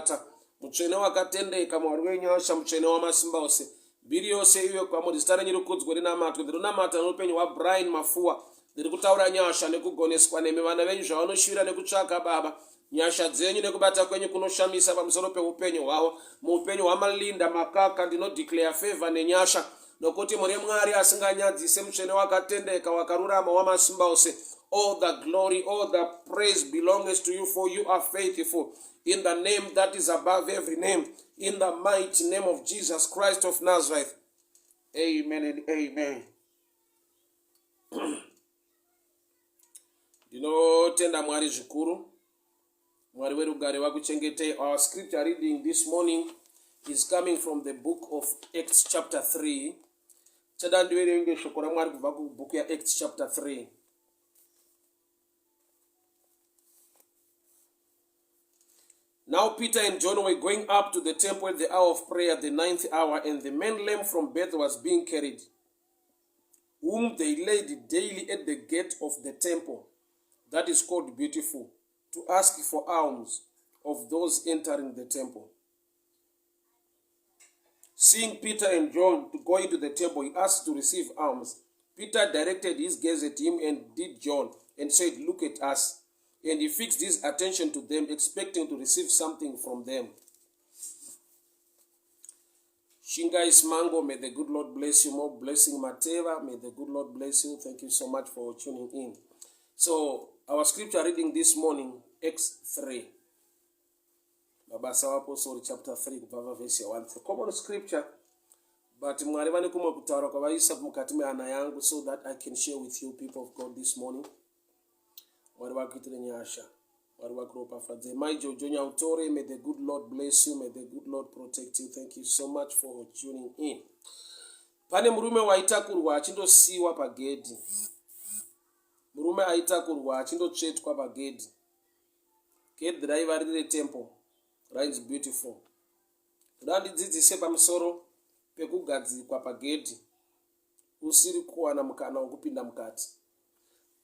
namata mutsvene wakatendeka Mwari wenyasha mutsvene wamasimba ose mbiri yose iwe kwamuri zita renyu rikudzwe rinamatwe ndirinamata noupenyu hwaBrian Mafua ndiri kutaura nyasha nekugoneswa nemi vana venyu zvavanoshuvira nekutsvaka Baba nyasha dzenyu nekubata kwenyu kunoshamisa pamusoro peupenyu hwavo muupenyu hwamalinda makaka ndinodeclare favor nenyasha nokuti muri Mwari asinganyadzise mutsvene wakatendeka wakarurama wamasimba ose. All the glory, all the praise belongs to you, for you are faithful. In the name that is above every name, in the mighty name of Jesus Christ of Nazareth. Amen and amen. Ndinotenda Mwari zvikuru. Mwari werugare vakuchengetei. Our scripture reading this morning is coming from the book of Acts chapter 3. Chada ndiverenge shoko raMwari kubva kubook ya Acts chapter 3. Now Peter and John were going up to the temple at the hour of prayer, the 9th hour, and the man lame from birth was being carried, whom they laid daily at the gate of the temple, that is called Beautiful, to ask for alms of those entering the temple. Seeing Peter and John to go into the temple, he asked to receive alms. Peter directed his gaze at him and did John, and said, "Look at us." And he fixed his attention to them, expecting to receive something from them. Shinga Ismango, may the good Lord bless you. More blessing, Mateva, may the good Lord bless you. Thank you so much for tuning in. So, our scripture reading this morning, Acts 3. Baba Sawapo, sorry, chapter 3, verse 1. It's a common scripture, but Mwari vane kumwe kutaura kwavaisa mukati mehana yangu so that I can share with you, people of God, this morning. Mwari vakuitire nyasha, Mwari vakuropafadze. Mai Jojo Nyautore, may the good Lord bless you, may the good Lord protect you. Thank you so much for tuning in. Pane murume waitakurwa achindosiwa pagedhi. Murume aitakurwa achindotsvetwa pagedhi. Gedhi raiva riri temple, right? Beautiful. Randidzidzise pamusoro pekugadzikwa pagedhi usiri kuwana mukana wokupinda mukati.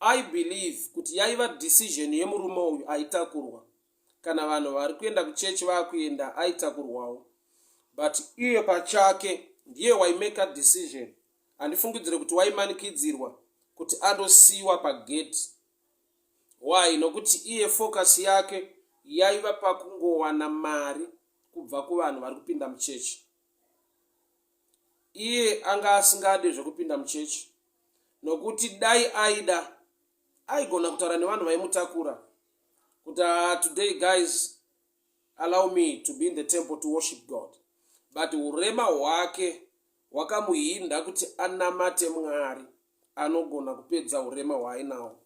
I believe kuti yaiva decision yemurume uyu aitakurwa. Kana vanhu vari kuenda kuchechi vakuenda aitakurwawo. But iye pachake ndiye waimake a decision. Andifungidzire kuti waimanikidzirwa kuti andosiwa pagedhi. Why? Nokuti iye focus yake yaiva pakungowana mari kubva kuvanhu vari kupinda muchechi. Iye anga asingade zvekupinda muchechi. Nokuti dai aida aigona kutaura nevanhu vaimutakura kuti today guys allow me to be in the temple to worship God. But urema hwake hwakamuhinda kuti anamate Mwari anogona kupedza urema hwaainawo.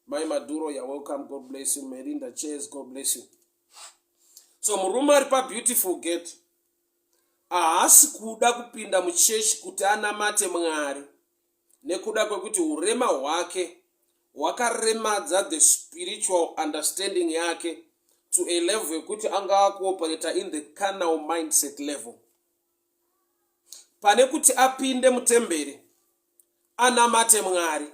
Mai Maduro, you're welcome. God bless you. Merinda Chase, God bless you. So murume ari paBeautiful Gate haasi kuda kupinda muchechi kuti anamate Mwari nekuda kwekuti urema hwake hwakaremadza the spiritual understanding yake to a level yekuti anga kuoperate in the carnal mindset level. Pane kuti apinde mutemberi anamate Mwari,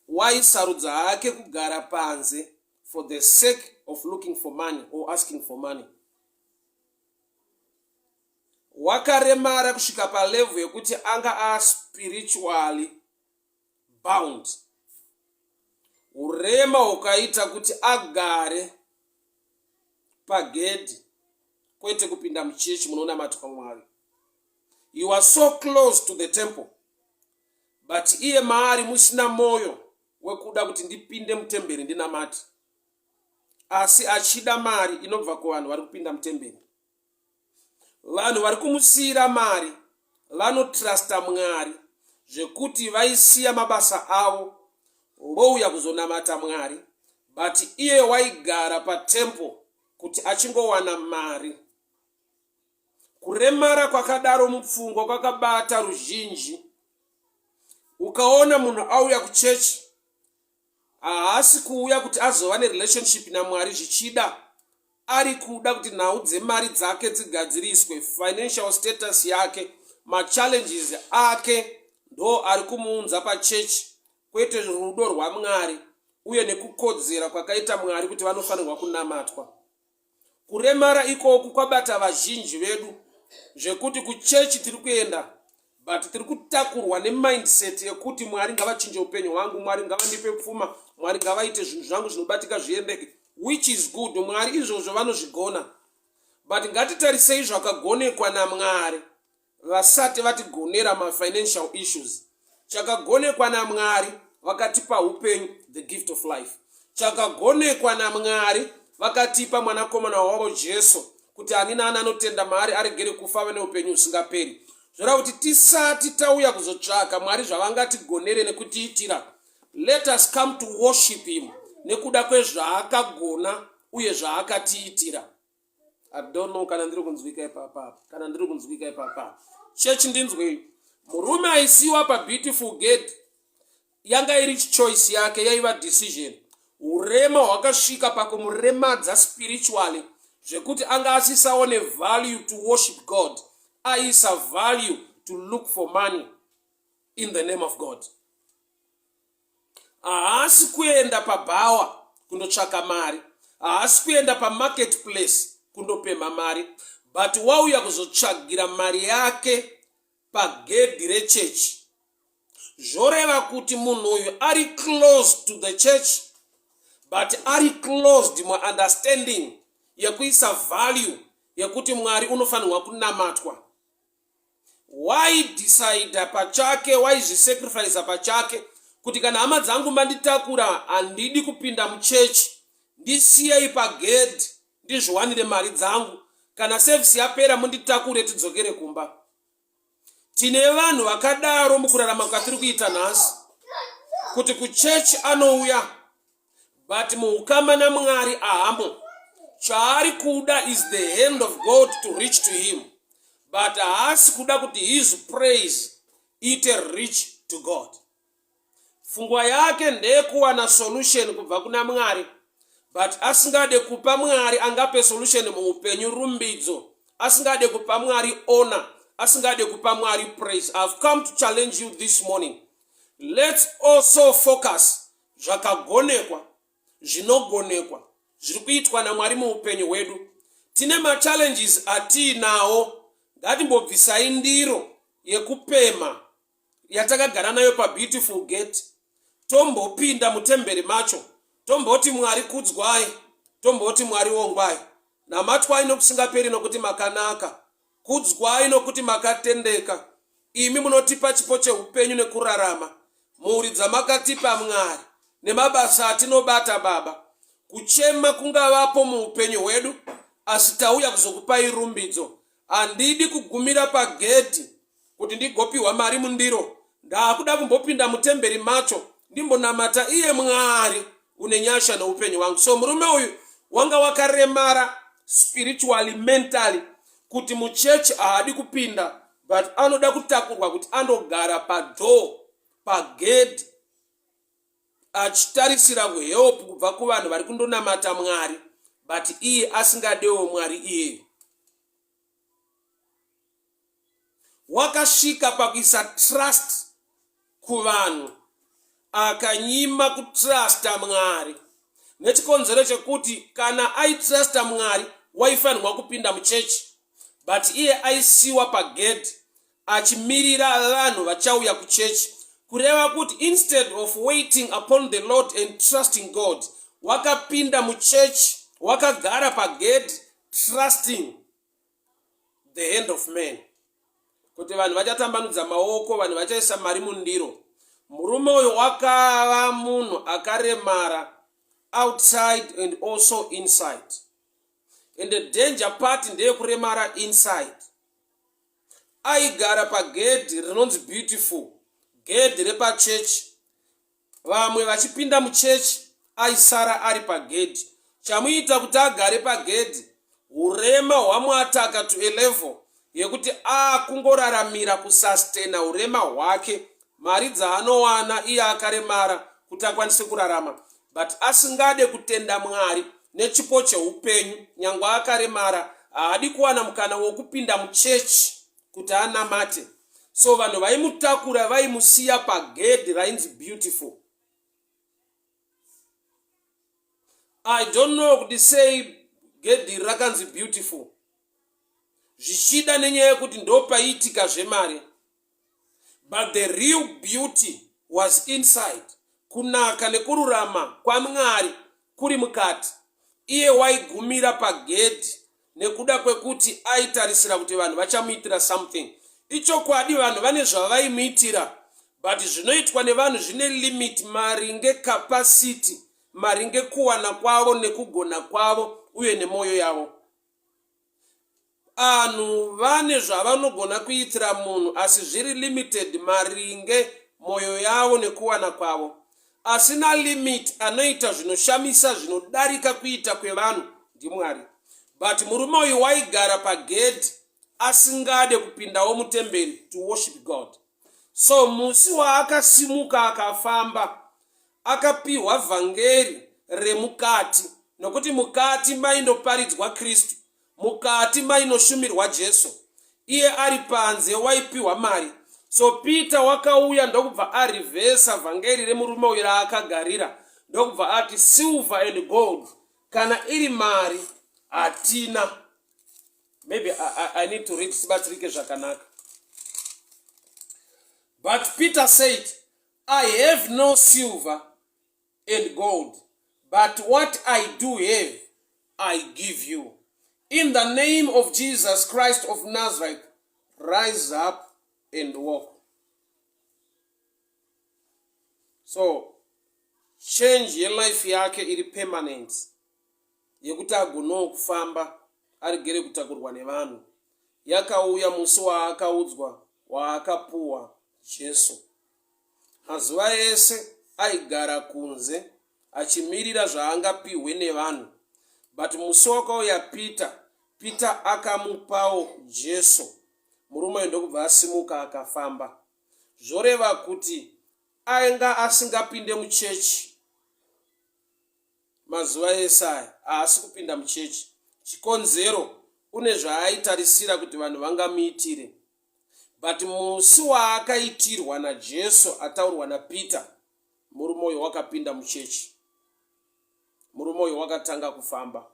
waisarudza hake kugara panze for the sake of looking for money or asking for money. Wakaremara kusvika palevel yekuti anga spiritually bound. Urema hukaita kuti agare pagedhi kwete kupinda muchechi munonamatwa Mwari. You are so close to the temple, but iye maari musina moyo wekuda kuti ndipinde mutemberi ndinamate. Asi achida mari inobva kuvanhu vari kupinda mutemberi. Vanhu vari kumusiyira mari vanotrusta Mwari zvekuti vaisiya mabasa avo vouya kuzonamata Mwari, but iye waigara patemple kuti achingowana mari. Kuremara kwakadaro mupfungwa kwakabata ruzhinji. Ukaona munhu auya kuchechi haasi kuuya kuti azova nerelationship naMwari zvichida, ari kuda kuti nhau dzemari dzake dzigadziriswe, financial status yake, machallenges ake ndo ari kumuunza pachechi, kwete rudo rwaMwari uye nekukodzera kwakaita Mwari kuti vanofanirwa kunamatwa. Kuremara ikoku kwabata vazhinji vedu zvekuti kuchechi tiri kuenda but tiri kutakurwa nemindset yekuti Mwari ngavachinje upenyu hwangu, Mwari ngavandipe pfuma, Mwari ngavaite zvinhu zvangu zvinobatika zviendeke, which is good. Mwari izvozvo vanozvigona, but ngatitarisei zvakagonekwa naMwari vasati vatigonera mafinancial issues. Chakagonekwa naMwari vakatipa upenyu, the gift of life. Chakagonekwa naMwari vakatipa mwanakomana wavo Jesu kuti ani naani anotenda maari aregere kufa ave neupenyu husingaperi. Zvoreva kuti tisati tauya kuzotsvaka Mwari zvavangatigonere nekutiitira, let us come to worship him nekuda kwezvaakagona uye zvaakatiitira. I don't know kana ndiri kunzwika ipapa. Chechi ndinzwei. Murume aisiwa paBeautiful Gate yanga iri choice yake, yaiva decision. Urema hwakasvika pakumuremadza spiritually zvekuti anga asisaone value to worship God, aisa value to look for money in the name of God. Haasi kuenda pabhawa kundotsvaka mari, haasi kuenda pamarketplace kundopemha mari, but wauya kuzotsvagira mari yake pagedhi rechechi. Zvoreva kuti munhu uyu ari close to the church, but ari closed muunderstanding yekuisa value yekuti Mwari unofanirwa kunamatwa. Why decide pachake, why zvisacrifice pachake kuti kana hama dzangu manditakura handidi kupinda muchechi, ndisiyei pagedhi ndizviwanire mari dzangu, kana service yapera munditakure tidzokere kumba. Tine vanhu vakadaro mukurarama kwatiri kuita nhasi, kuti kuchechi anouya but muukama naMwari ahamo. Chaari kuda is the hand of God to reach to him, but haasi kuda kuti his praise ite reach to God. Fungwa yake ndekuwana solution kubva kuna Mwari, but asingade kupa Mwari angape solution muupenyu rumbidzo, asingade kupa Mwari honor, asingade kupa Mwari praise. I've come to challenge you this morning. Let's also focus zvakagonekwa, zvinogonekwa, zviri kuitwa naMwari muupenyu hwedu. Tine machallenges atiinawo. Ngatimbobvisai ndiro yekupemha yatakagara nayo paBeautiful Gate, tombopinda mutemberi macho, tomboti Mwari kudzwai, tomboti Mwari ongwai. Namatwai nokusingaperi nokuti makanaka, kudzwai nokuti makatendeka. Imi munotipa chipo cheupenyu nekurarama, mhuri dzamakatipa Mwari, nemabasa atinobata Baba. Kuchema kungavapo muupenyu hwedu, asi tauya kuzokupai rumbidzo. Handidi kugumira pagedhi kuti ndigopiwa mari mundiro, ndakuda kumbopinda mutemberi macho ndimbonamata iye Mwari une nyasha neupenyu hwangu. So murume uyu wanga wakaremara spiritually, mentally, kuti muchechi haadi kupinda, but anoda kutakurwa kuti andogara padhoor, pagedhi, achitarisira kuhelp kubva kuvanhu vari kundonamata Mwari, but iye asingadewo Mwari iye. Wakasvika pakuisa trust kuvanhu, akanyima kutrusta Mwari. Nechikonzero chekuti kana aitrusta Mwari waifanirwa kupinda muchechi, but iye aisiwa pagedhi achimirira vanhu vachauya kuchechi. Kureva kuti instead of waiting upon the Lord and trusting God, wakapinda muchechi, wakagara pagedhi trusting the hand of man. Kuti vanhu vachatambanudza maoko, vanhu vachaisa mari mundiro. Murume uyu wakava munhu akaremara outside and also inside. And the danger part ndeyekuremara inside. Aigara pagedhi rinonzi Beautiful, gedhi repachechi. Vamwe vachipinda muchechi aisara ari pagedhi. Chamuita kuti agare pagedhi, urema hwamuataka to a level yekuti kungoraramira kusustena urema hwake, mari dzaanowana iye akaremara kuti akwanise kurarama, but asingade kutenda Mwari nechipo cheupenyu. Nyangwe akaremara haadi kuwana mukana wokupinda muchechi kuti anamate. So vanhu vaimutakura vaimusiya pagedhi rainzi Beautiful. I don't know kuti sei gedhi rakanzi beautiful, zvichida nenyaya yekuti ndopaitika zvemari. But the real beauty was inside. Kunaka nekururama kwaMwari kuri mukati. Iye waigumira pagedhi nekuda kwekuti aitarisira kuti vanhu vachamuitira something. Ichokwadi vanhu vane zvavaimuitira, but zvinoitwa nevanhu zvine limit maringe capacity, maringe kuwana kwavo nekugona kwavo uye nemwoyo yavo. Anhu vane zvavanogona kuitira munhu asi zviri limited maringe mwoyo yavo nekuwana kwavo. Asina limit anoita zvinoshamisa zvinodarika kuita kwevanhu ndiMwari. But murume uyu waigara pagedhi asingade kupindawo mutemberi to worship God. So musi waakasimuka akafamba, akapiwa vhangeri remukati, nokuti mukati maindoparidzwa Kristu, mukati mainoshumirwa Jesu. Iye ari panze waipiwa mari. So Peter wakauya ndokubva arivhesa vhangeri remurume uyu raakagarira, ndokubva ati silver and gold kana iri mari hatina. Maybe I need to read sibatsirike zvakanaka. But Peter said, I have no silver and gold, but what I do have, I give you. In the name of Jesus Christ of Nazareth, rise up and walk. So, change your life yake iri permanent. Yekuti agono kufamba arigere kutakurwa nevanhu. Yakauya musi waakaudzwa, waakapuwa Jesu. Mazuva ese aigara kunze achimirira zvaangapiwe nevanhu. But musi wakauya Peter akamupawo Jesu. Murume ndokubva asimuka akafamba. Zvoreva kuti ainga asingapinde muchechi mazuva ese aya, haasi kupinda muchechi. Chikonzero une zvaaitarisira kuti vanhu vangamuitire. But musi waakaitirwa naJesu ataurwa naPeter, murume uyu wakapinda muchechi. Murume uyu wakatanga kufamba.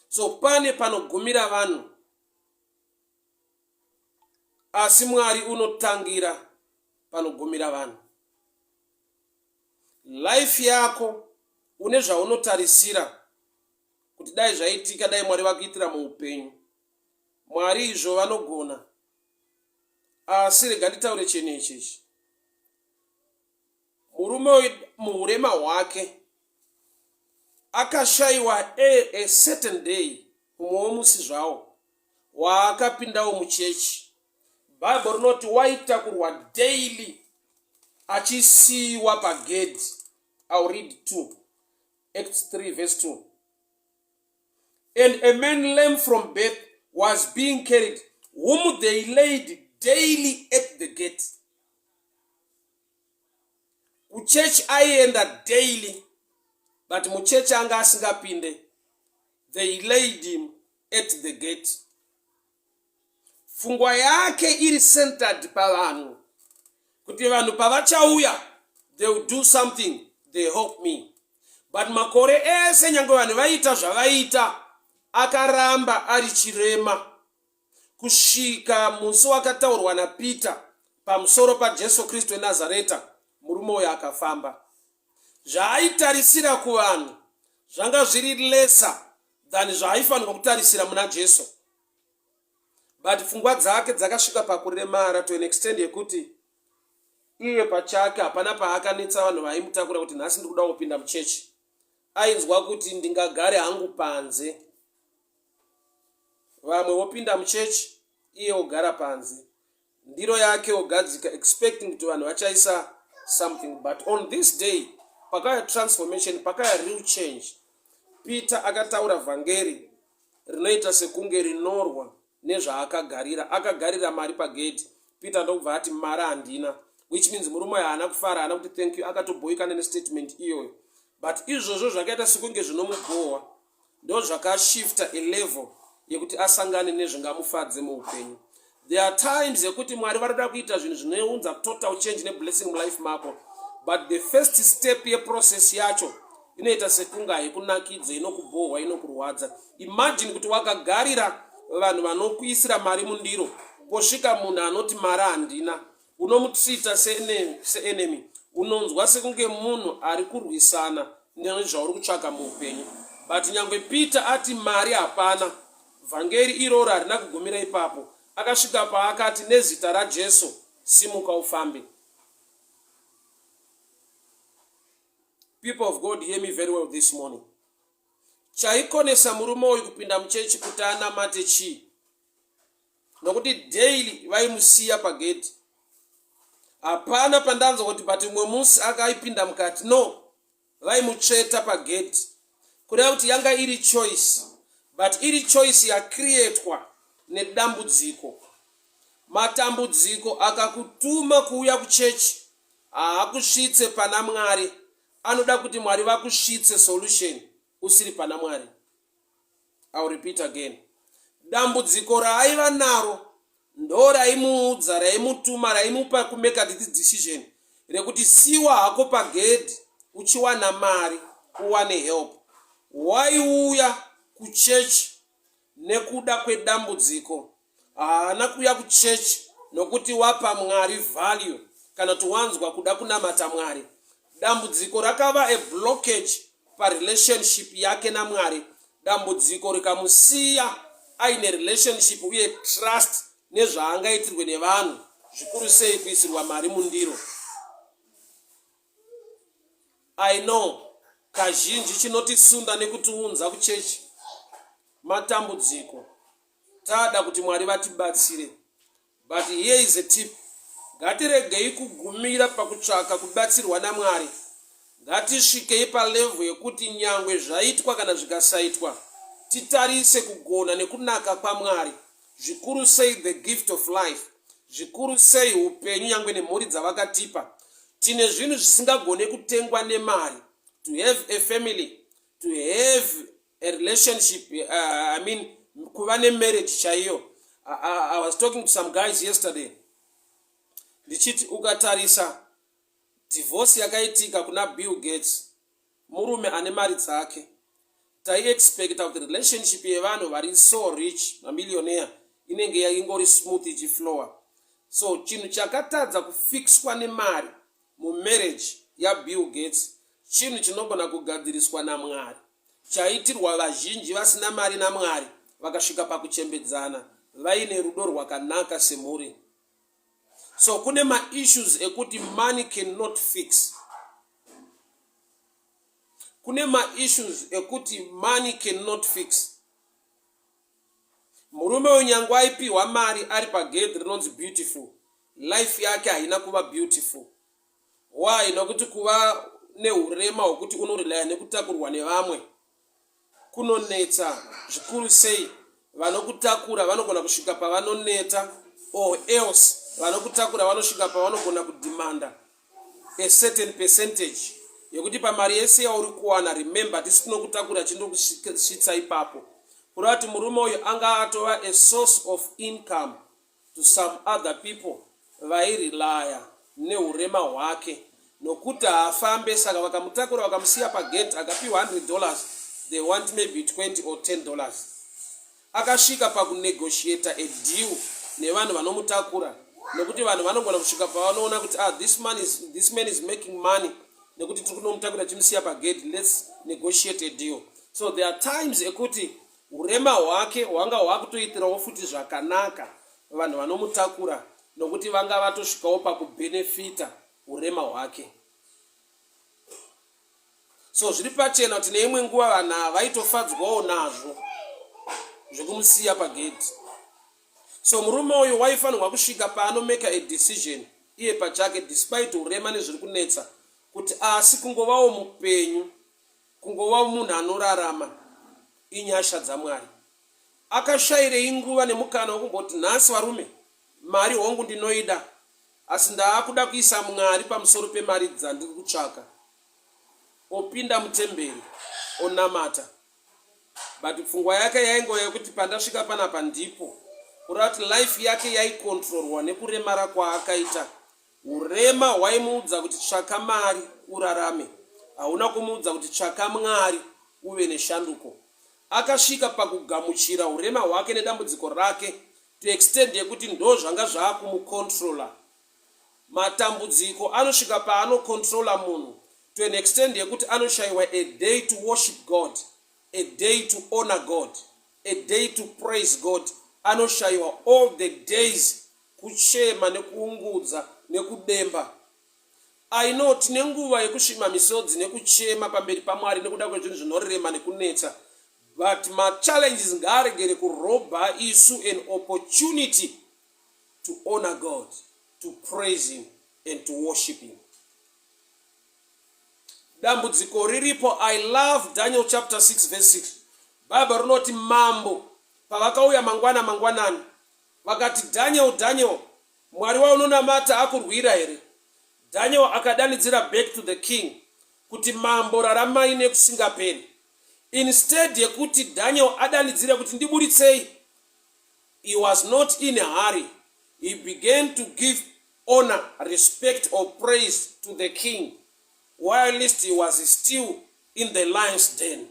So pane panogumira vanhu, asi Mwari unotangira panogumira vanhu. Life yako une zvaunotarisira kuti dai zvaitika dai Mwari vakuitira muupenyu. Mwari izvo vanogona. Asi rega nditaure chinhu ichi. Murume muhurema hwake akashayiwa a certain day, umwe musi zvawo waakapindawo muchechi. Bible rinoti waitakurwa daily achisiiwa pagedhi. I'll read 2. Acts 3 verse 2. And a man lame from birth was being carried, whom they laid daily at the gate. Kuchechi aienda daily, but muchechi anga asingapinde, they laid him at the gate. Fungwa yake iri centered pavanhu, kuti vanhu pavachauya they will do something, they help me. But makore ese nyange vanhu vaita zvavaita, akaramba ari chirema kusvika musi wakataurwa naPeter pamusoro paJesu Kristu weNazareta, murume uyu akafamba. Zvaaitarisira kuvanhu zvanga zviri lesa than zvaaifanirwa kutarisira muna Jesu. But pfungwa dzake dzakasvika pakuremara to an extent yekuti iye pachake hapana paakanetsa vanhu vaimutakura kuti nhasi ndiri kuda kupinda muchechi. Ainzwa kuti ndingagare hangu panze. Vamwe vopinda muchechi, iye ogara panze. Ndiro yake ogadzika expecting kuti vanhu vachaisa something. But on this day, pakaya transformation, pakaya real change. Peter akataura vhangeri rinoita sekunge rinorwa nezvaakagarira. Akagarira mari pagedhi. Peter ndokubva ati mari handina. Which means murume haana kufara, haana kuti thank you, akatoboyikana nestatement iyoyo. But izvozvo zvakaita sekunge zvinomugohwa, ndo zvakashifta a level yekuti asangane nezvingamufadze muupenyu. There are times yekuti Mwari varida kuita zvinhu zvinounza total change neblessing mulife mako. But the first step yeprocess yacho inoita sekunga haikunakidze, inokubohwa, inokurwadza. Imagine kuti wakagarira vanhu vanokuisira mari mundiro, posvika munhu anoti mari handina, unomutrita seenemy, unonzwa sekunge munhu ari kurwisana nezvauri kutsvaka muupenyu. But nyangwe Peter ati mari hapana, vhangeri iroro harina kugumira ipapo. Akasvika paakati nezita raJesu simuka ufambe. People of God, hear me very well this morning. Chaikonesa murume uyu kupinda muchechi kuti anamate chii? Nokuti daily vaimusiya pagate. Hapana pandanzwa kuti but mwe musi akaipinda mukati. No, vaimutsveta pagate. Kureva kuti yanga iri choice, but iri choice yakreatwa nedambudziko. Matambudziko akakutuma kuuya kuchechi, haakusvitse pana Mwari. Anoda kuti Mwari vakusvitse solution usiri pana Mwari. I'll repeat again. Dambudziko raaiva naro ndo raimuudza, raimutuma, raimupa kumeka this decision rekuti siwa hako pagate uchiwana mari uwane help. Waiuya kuchechi nekuda kwedambudziko. Haana kuuya kuchechi nokuti wapa Mwari value kana tuwanzwa kuda kunamata Mwari. Dambudziko rakava a blockage pa relationship yake na Mwari. Dambudziko rikamusiya aine relationship uye trust nezvaangaitirwe nevanhu, zvikuru sei kuisirwa mari mundiro. I know kazhinji chinotisunda nekutiunza kuchechi matambudziko. Tada kuti Mwari vatibatsire. But here is a tip. Ngatiregei kugumira pakutsvaka kubatsirwa naMwari. Ngatisvikei palevel yekuti nyangwe zvaitwa kana zvikasaitwa, titarise kugona nekunaka kwaMwari. Zvikuru sei the gift of life. Zvikuru sei upenyu nyangwe nemhuri dzavakatipa. Tine zvinhu zvisingagone kutengwa nemari. To have a family, to have a relationship, kuva nemarriage chaiyo. I was talking to some guys yesterday. Ndichiti ukatarisa divorce yakaitika kuna Bill Gates, murume ane mari dzake. Tai expecta kuti relationship yevanhu vari so rich, mamillionaire, inenge yaingori smooth ichiflowa. So chinhu chakatadza kufixwa nemari mumarriage ya Bill Gates, chinhu chinogona kugadziriswa naMwari. Chaitirwa vazhinji vasina mari naMwari, vakasvika pakuchembedzana, vaine rudo rwakanaka semhuri. So kune ma-issues ekuti money cannot fix. Kune ma-issues ekuti money cannot fix. Murume unyangu aipiwa mari ari pagate rinonzi beautiful, life yake haina kuva beautiful. Why? Nokuti kuva neurema hwekuti unorelaya nekutakurwa nevamwe kunonetsa. Zvikuru sei vanokutakura vanogona kusvika pavanoneta, or else vanokutakura vanosvika pavanogona kudimanda a certain percentage yekuti pamari yese yauri kuwana, remember tisi tinokutakura chindokusvitsa ipapo. Kureva kuti murume uyu anga atova a source of income to some other people vairelaya neurema hwake, nokuti haafambe. Saka vakamutakura vakamusiya pagate akapiwa $100, they want maybe $20 or $10. Akasvika pakunegotiate a deal nevanhu vanomutakura, nokuti vanhu vanogona kusvika pavanoona kuti this man is making money, nekuti tiri kunomutakura chimusiya pagate, let's negotiate a deal. So there are times ekuti urema hwake hwanga hwakutoitirawo futi zvakanaka vanhu vanomutakura, nokuti vanga vatosvikawo pakubenefita urema hwake. So zviri pachena kuti neimwe nguva vanhu vaitofadzwawo nazvo zvekumusiya pagate. So murume uyu waifanirwa kusvika paanomeka a decision iye pachake, despite urema nezviri kunetsa, kuti asi kungovawo mupenyu, kungovawo munhu anorarama inyasha dzaMwari. Akashayirei nguva nemukana wekumboti nhasi varume, mari hongu ndinoida, asi ndaakuda kuisa Mwari pamusoro pemari dzandiri kutsvaka. Opinda mutemberi onamata, but pfungwa yake yaingova yekuti pandasvika panapa ndipo. Kureva kuti life yake yaikontrolwa nekuremara kwaakaita. Urema hwaimuudza kuti tsvaka mari urarame, hauna kumuudza kuti tsvaka Mwari uve neshanduko. Akasvika pakugamuchira urema hwake nedambudziko rake to extend yekuti ndo zvanga zvakumukontrola. Matambudziko anosvika paanokontrola munhu to an extent yekuti anoshayiwa a day to worship God, a day to honor God, a day to praise God. Anoshayiwa all the days kuchema nekuungudza nekudemba. I know tine nguva yekusvima misodzi nekuchema pamberi paMwari nekuda kwezvinhu zvinorema nekunetsa, but ma-challenges ngaaregere kurobha isu an opportunity to honor God, to praise him and to worship him. Dambudziko riripo. I love Daniel chapter 6 verse 6. Bible rinoti mambo pavakauya mangwanani vakati, Daniel, Mwari waunonamata akurwira here? Daniel akadanidzira back to the king kuti mambo raramai nekusingaperi. Instead yekuti Daniel adanidzira kuti ndiburitsei, he was not in a hurry. He began to give honor, respect or praise to the king whilst he was still in the lion's den.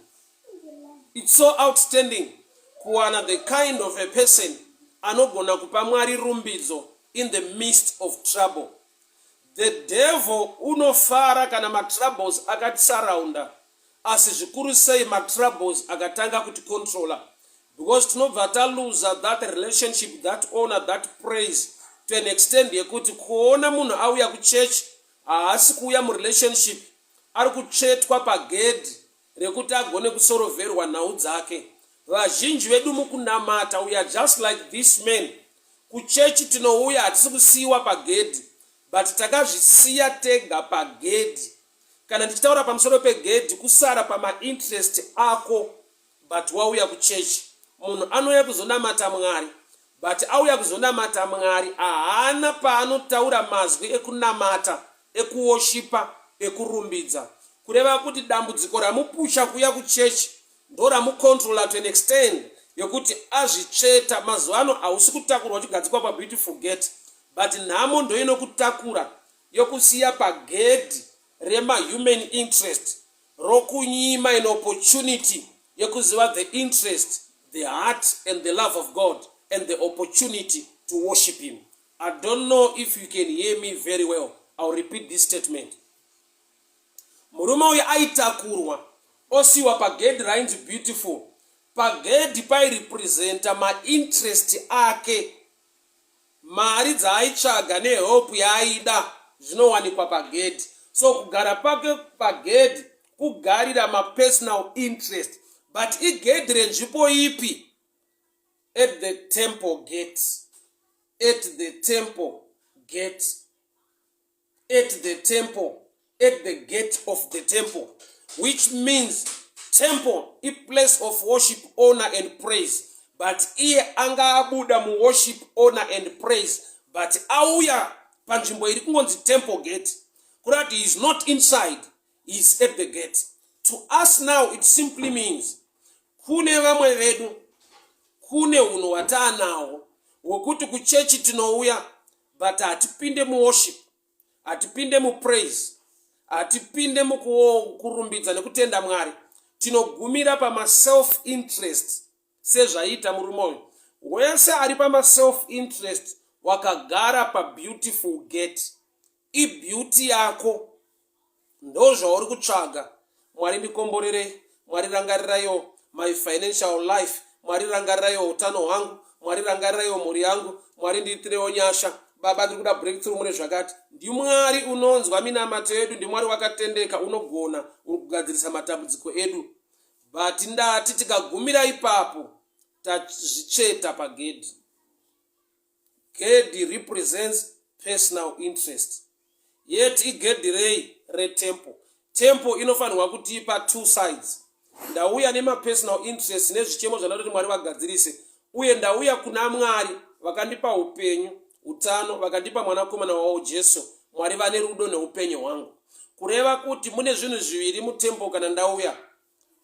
It's so outstanding kuwana the kind of a person anogona kupa Mwari rumbidzo in the midst of trouble. The devil unofara kana matroubles akatisurrounda, asi zvikuru sei matroubles akatanga kuti controller, because tinobva taluza that relationship, that honor, that praise to an extent yekuti kuona munhu auya kuchechi haasi kuuya murelationship, ari kutsvetwa pagedhi rekuti agone kusoroverwa nhau dzake. Vazhinji vedu mukunamata, we are just like this man. Kuchechi tinouya hatisi kusiyiwa pagedhi, but takazvisiya tega pagedhi. Kana ndichitaura pamusoro pegedhi, kusara pama-interest ako, but wauya kuchechi. Munhu anouya kuzonamata Mwari, but auya kuzonamata Mwari haana paanotaura mazwi ekunamata, ekuwoshipa, ekurumbidza. Kureva kuti dambudziko ramupusha kuya kuchechi ndo ramukontrola to an extent yekuti azvitsveta. Mazuva ano hausi kutakurwa uchigadzikwa pabeautiful gate, but nhamo ndo inokutakura yokusiya pagedhi rema-human interest, rokunyima an opportunity yekuziva the interest, the heart and the love of God and the opportunity to worship him. I don't know if you can hear me very well. I'll repeat this statement. Murume uyu aitakurwa osiwa pagedhi rainzi beautiful. Pagedhi pairepresenta ma-interest ake, mari dzaaitsvaga nehope yaaida zvinowanikwa pagedhi. So kugara pake pagedhi kugarira ma-personal interest, but igedhi renzvipo ipi? At the temple gate, at the temple gate, at the temple, at the gate of the temple, which means temple, a place of worship, honor and praise. But iye anga abuda mu worship, honor and praise, but auya panzvimbo iri kungonzi temple gate, kurati he is not inside, he is at the gate. To us now it simply means kune vamwe vedu, kune unhu hwataanawo hwekuti kuchechi tinouya, but hatipinde mu worship, hatipinde mu praise, hatipinde mukurumbidza nekutenda Mwari. Tinogumira pama self interest sezvaita murume uyu. Wese ari pama self interest wakagara pa beautiful gate. Beauty yako ndo zvauri kutsvaga. Mwari ndikomborere, Mwari rangarirayo my financial life, Mwari rangarirayo utano hwangu, Mwari rangarirayo mhuri yangu, Mwari ndiitirewo nyasha, Baba ndiri kuda breakthrough mune zvakati. Ndimwari unonzwa minamato yedu, ndimwari wakatendeka unogona kugadzirisa matambudziko edu. But ndati tikagumira ipapo tazvitsveta pagedhi. Gedhi represents personal interest. Yet igedhi rei retemple. Temple inofanirwa kutipa two sides. Ndauya nema personal interest nezvichemo zvanoti Mwari vagadzirise, uye ndauya kuna Mwari vakandipa upenyu, utano, vakandipa mwanakomana wavo Jesu, Mwari vane rudo neupenyu hwangu. Kureva kuti mune zvinhu zviviri mutemple kana ndauya: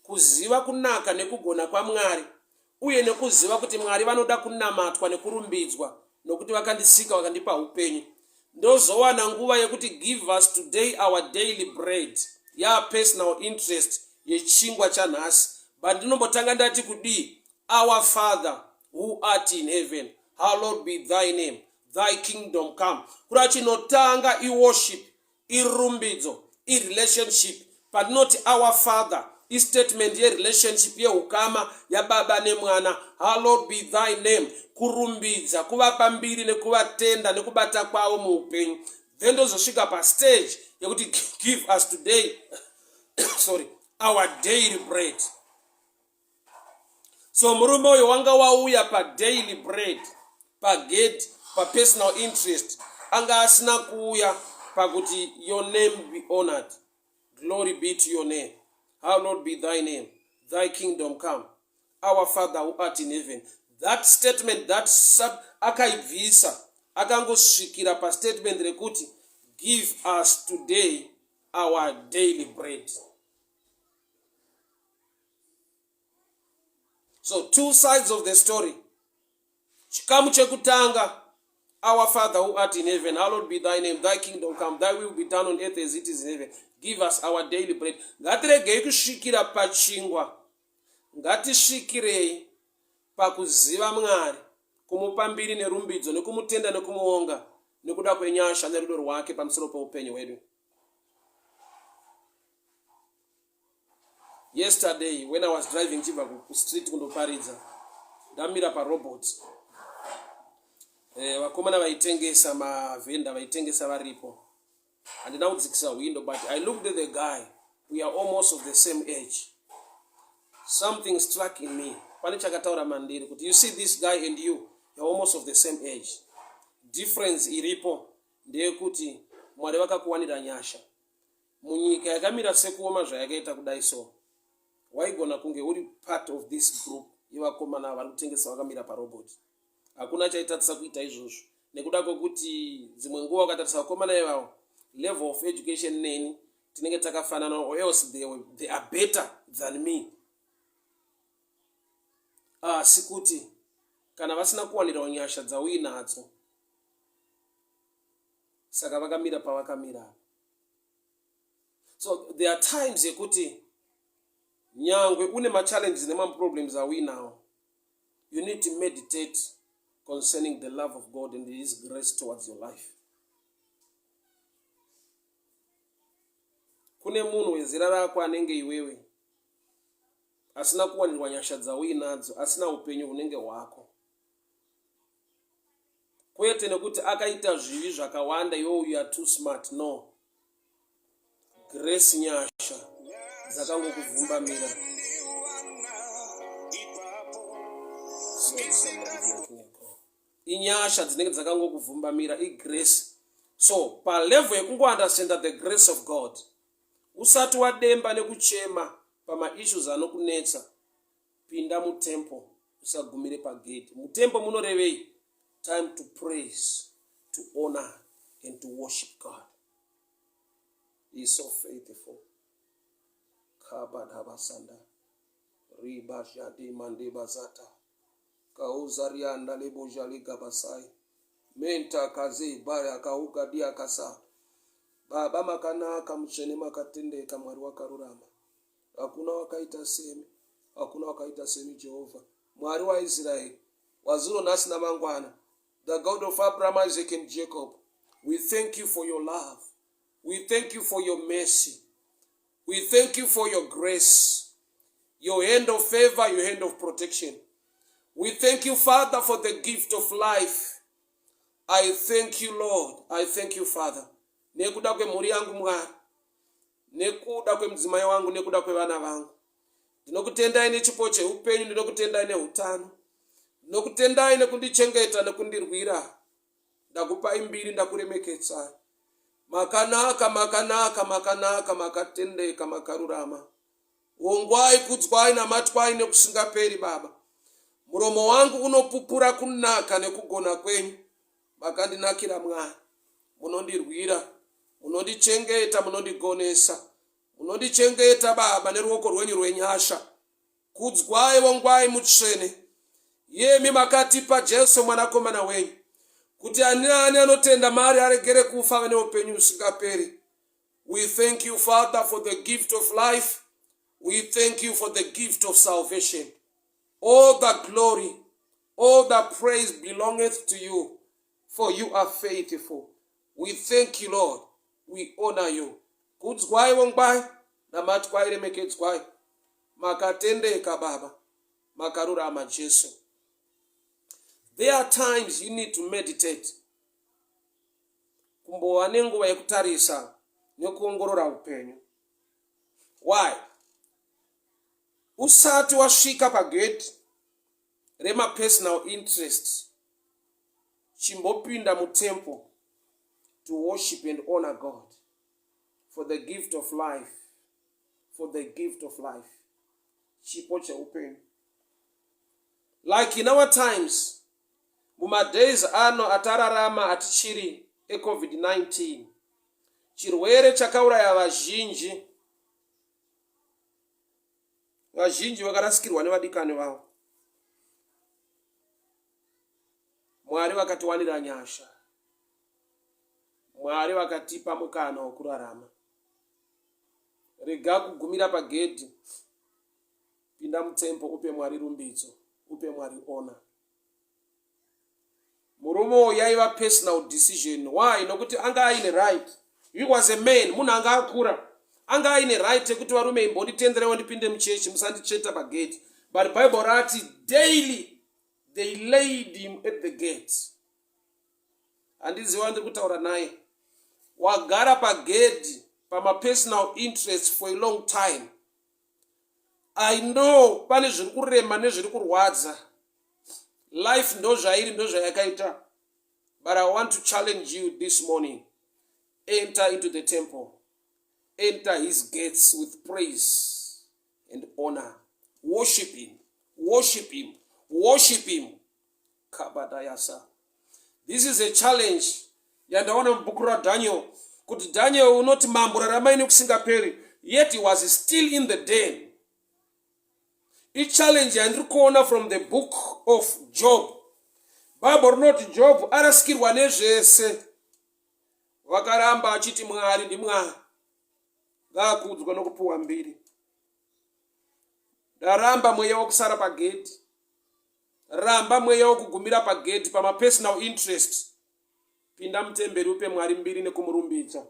kuziva kunaka nekugona kwaMwari, uye nekuziva kuti Mwari vanoda kunamatwa nekurumbidzwa nokuti vakandisika vakandipa upenyu. Ndozowana nguva yekuti give us today our daily bread. personal interest yechingwa chanhasi. But ndinombotanga ndati kudii, our Father who art in heaven, hallowed be thy name, thy kingdom come. Kura chinotanga worship, irumbidzo, relationship, but not our Father. Statement ye relationship ye ukama ya baba ne mwana. Hallowed be thy name. Kurumbidza, kuvapa mbiri nekuvatenda nekubata kwavo muupenyu. Then ndozosvika pa stage yekuti give us today our daily bread. So murume uyo wanga wauya pa daily bread, pa gate, pa personal interest, anga asina kuuya pakuti your name be honored. Glory be to your name. Hallowed be thy name. Thy kingdom come. Our Father who art in heaven. That statement, that akaibvisa, akangosvikira pa statement rekuti give us today our daily bread. So two sides of the story. Chikamu chekutanga, our Father who art in heaven, hallowed be thy name, thy kingdom come, thy will be done on earth as it is in heaven. Give us our daily bread. Ngatiregei kusvikira pachingwa. Ngatisvikirei pakuziva Mwari, kumupa mbiri nerumbidzo, nekumutenda nekumuonga, nekuda kwenyasha nerudo rwake pamusoro poupenyu hwedu. Yesterday, when I was driving chiva ku street kundoparidza, ndamira pa robot. Vakomana vaitengesa mavenda vaitengesa varipo. And now it's a window, but I looked at the guy. We are almost of the same age. Something struck in me. You see this guy and you're almost of the same age. Difference iripo ndeyekuti Mwari vakakuwanira nyasha. Munyika yakamira sekuoma zvayakaita kudai so. Waigona kunge uri part of this group yevakomana vari kutengesa vakamira parobot. Hakuna chaitatisa kuita izvozvo. Nekuda kwokuti dzimwe nguva wakatarisa vakomana ivavo, level of education neni tinenge takafanana, or else they are better than me. Sikuti kana vasina kuwanira nyasha dzauinadzo, saka vakamira pavakamira. So there are times yekuti nyangwe une ma-challenges nema-problems auinawo, you need to meditate concerning the love of God and His grace towards your life. Kune munhu wezera rako anenge iwewe asina kuwanirwa nyasha dzauinadzo, asina upenyu hunenge hwako. Kwete nekuti akaita zvivi zvakawanda, you are too smart. No. Grace nyasha dzakangokuvhumbamira. Inyasha dzinenge dzakangokuvhumbamira, grace. So pa level yekungounderstand the grace of God, usati wademba nekuchema pama issues anokunetsa, pinda mutemple, usagumire pagate. Mutemple munorevei time to praise, to honor and to worship God. He is so faithful. Kabadabasanda riba jadi mande bazata kauzarianda lebo jali gabasai menta kaze baya kauka dia kasa baba makana kamchene makatende kamwari wakarurama. Hakuna wakaita semi Jehova, Mwari wa Israeli, wazuro nasi na mangwana, the God of Abraham, Isaac and Jacob. We thank you for your love. We thank you for your mercy. We thank you for your grace, your hand of favor, your hand of protection. We thank you, Father, for the gift of life. I thank you, Lord. I thank you, Father. Nekuda kwe mhuri yangu Mwari, nekuda kwe mdzimai wangu, nekuda kwe vana vangu. Ndinokutendai nechipo cheupenyu, ndinokutendai neutano, ndinokutendai nekundichengeta nekundirwira. Ndakupai mbiri, ndakuremekedzai. Makanaka, makanaka, makanaka, makatendeka, makarurama. Ongwai, kudzwai namatwai nekusingaperi Baba. Muromo wangu unopupura kunaka nekugona kwenyu. Makandinakira Mwari. Munondirwira, munondichengeta, munondigonesa. Munondichengeta Baba neruoko rwenyu rwenyasha. Kudzwai wongwai mutsvene. Yemi makatipa Jesu mwanakomana wenyu, kuti ani anotenda mari aregere kufa neupenyu usingaperi. We thank you, Father, for the gift of life. We thank you for the gift of salvation. All the glory, all the praise belongeth to you, for you are faithful. We thank you, Lord. We honor you. Kudzwai wongbai, namat kwai remekedzwai. Makatendeka Baba, makarurama Jesu. There are times you need to meditate. Kumbowa nenguva yekutarisa nekuongorora upenyu. Why? Usati wasvika pagate rema personal interest, chimbopinda mutemple to worship and honor God for the gift of life. For the gift of life. Chipo cheupenyu. Like in our times, muma days ano atararama atichiri COVID-19. Chirwere chakauraya vazhinji. Vazhinji vakarasikirwa nevadikani vavo. Mwari vakatiwanira nyasha. Mwari vakatipa mukana wokurarama. Rega kugumira pagedhi. Pinda mutempo upe Mwari rumbidzo. Upe Mwari honor. Murumo yaiva personal decision. Why? Nokuti anga aine right. He was a man. Munhu anga akura. Anga aine right yekuti varume imbonditenderewo ndipinde muchechi musandicheta pagate. But Bible rati daily they laid him at the gate. Handiziva ndiri kutaura naye. Wagara pagate pama personal interest for a long time. I know pane zviri kurema nezviri kurwadza. Life ndo zvairi ndo zvayakaita. But I want to challenge you this morning. Enter into the temple. Enter his gates with praise and honor. Worship him. Worship him. Worship him. Kabadayasa. This is a challenge. Yandaona mbuku ra Daniel. Kuti Daniel unoti mambo raramaini kusingaperi. Yet he was still in the den. Each challenge and kuona from the book of Job. Bible not Job. Araskirwa nezvese. Vakaramba achiti Mwari ndi Mwari. Ngakudzwa nokupuwa mbiri. Daramba mweya wokusara pagate. Ramba mweya wokugumira pagate pama personal interest. Pinda mutemberi upe Mwari mbiri nekumurumbidza.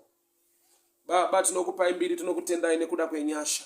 Baba tinokupa mbiri tinokutendai nekuda kwenyasha.